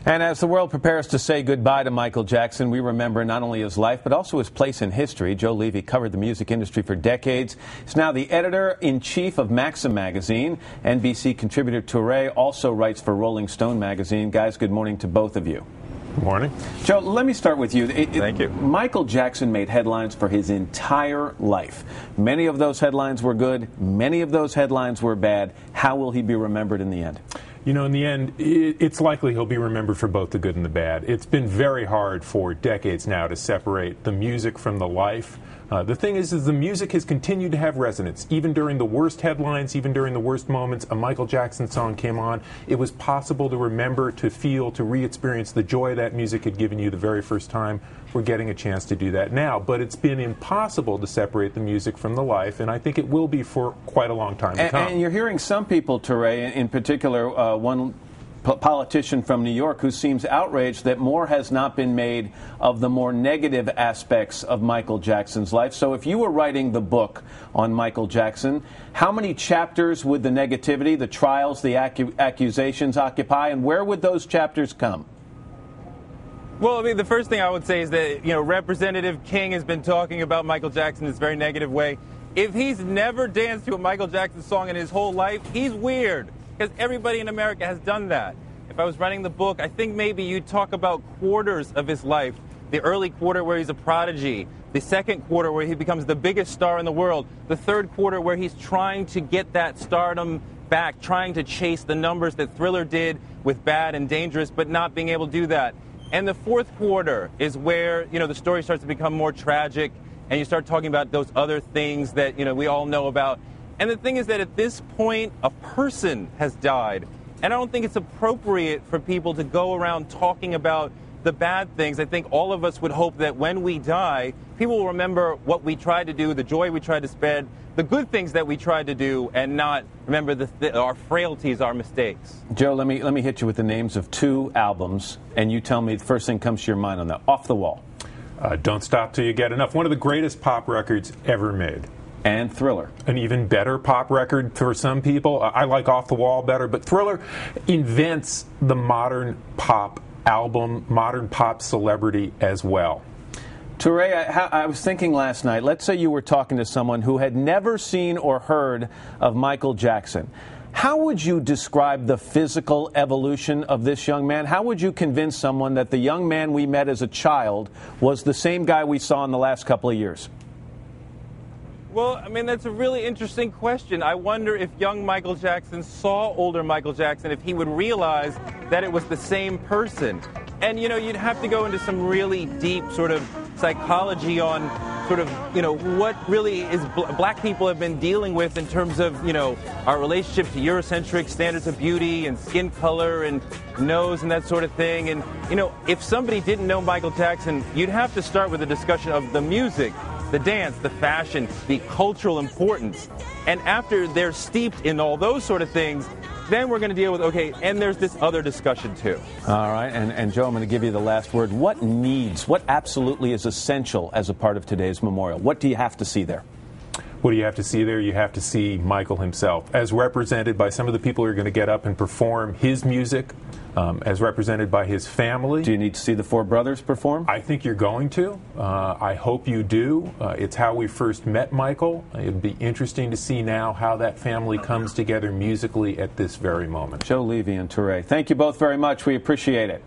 And as the world prepares to say goodbye to Michael Jackson, we remember not only his life, but also his place in history. Joe Levy covered the music industry for decades. He's now the editor-in-chief of Maxim magazine. NBC contributor Touré also writes for Rolling Stone magazine. Guys, good morning to both of you. Good morning. Joe, let me start with you. Thank you. Michael Jackson made headlines for his entire life. Many of those headlines were good. Many of those headlines were bad. How will he be remembered in the end? You know, in the end, it's likely he'll be remembered for both the good and the bad. It's been very hard for decades now to separate the music from the life. The thing is the music has continued to have resonance. Even during the worst headlines, even during the worst moments, a Michael Jackson song came on. It was possible to remember, to feel, to re-experience the joy that music had given you the very first time. We're getting a chance to do that now. But it's been impossible to separate the music from the life, and I think it will be for quite a long time to come. And you're hearing some people, Touré, in particular, one politician from New York who seems outraged that more has not been made of the more negative aspects of Michael Jackson's life. So if you were writing the book on Michael Jackson, how many chapters would the negativity, the trials, the accusations occupy, and where would those chapters come? Well, I mean, the first thing I would say is that, you know, Representative King has been talking about Michael Jackson in this very negative way. If he's never danced to a Michael Jackson song in his whole life, he's weird. Because everybody in America has done that. If I was writing the book, I think maybe you'd talk about quarters of his life. The early quarter where he's a prodigy. The second quarter where he becomes the biggest star in the world. The third quarter where he's trying to get that stardom back, trying to chase the numbers that Thriller did with Bad and Dangerous, but not being able to do that. And the fourth quarter is where, you know, the story starts to become more tragic, and you start talking about those other things that, you know, we all know about. And the thing is that at this point, a person has died. And I don't think it's appropriate for people to go around talking about the bad things. I think all of us would hope that when we die, people will remember what we tried to do, the joy we tried to spread, the good things that we tried to do, and not remember our frailties, our mistakes. Joe, let me hit you with the names of two albums, and you tell me the first thing comes to your mind on that. Off the Wall. Don't Stop Till You Get Enough. One of the greatest pop records ever made. And Thriller. An even better pop record for some people. I like Off the Wall better, but Thriller invents the modern pop album, modern pop celebrity as well. Touré, I was thinking last night, let's say you were talking to someone who had never seen or heard of Michael Jackson. How would you describe the physical evolution of this young man? How would you convince someone that the young man we met as a child was the same guy we saw in the last couple of years? Well, I mean, that's a really interesting question. I wonder if young Michael Jackson saw older Michael Jackson, if he would realize that it was the same person. And, you know, you'd have to go into some really deep sort of psychology on sort of, you know, what really is black people have been dealing with in terms of, you know, our relationship to Eurocentric standards of beauty and skin color and nose and that sort of thing. And, you know, if somebody didn't know Michael Jackson, you'd have to start with a discussion of the music, the dance, the fashion, the cultural importance. And after they're steeped in all those sort of things, then we're going to deal with, okay, and there's this other discussion too. All right, and Joe, I'm going to give you the last word. What absolutely is essential as a part of today's memorial? What do you have to see there? What do you have to see there? You have to see Michael himself, as represented by some of the people who are going to get up and perform his music, as represented by his family. Do you need to see the four brothers perform? I think you're going to. I hope you do. It's how we first met Michael. It'll be interesting to see now how that family comes together musically at this very moment. Joe Levy and Touré, thank you both very much. We appreciate it.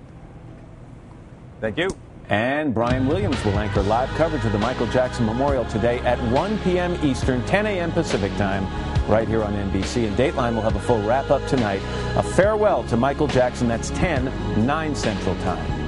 Thank you. And Brian Williams will anchor live coverage of the Michael Jackson Memorial today at 1 p.m. Eastern, 10 a.m. Pacific time, right here on NBC. And Dateline will have a full wrap-up tonight. A farewell to Michael Jackson. That's 10, 9 Central Time.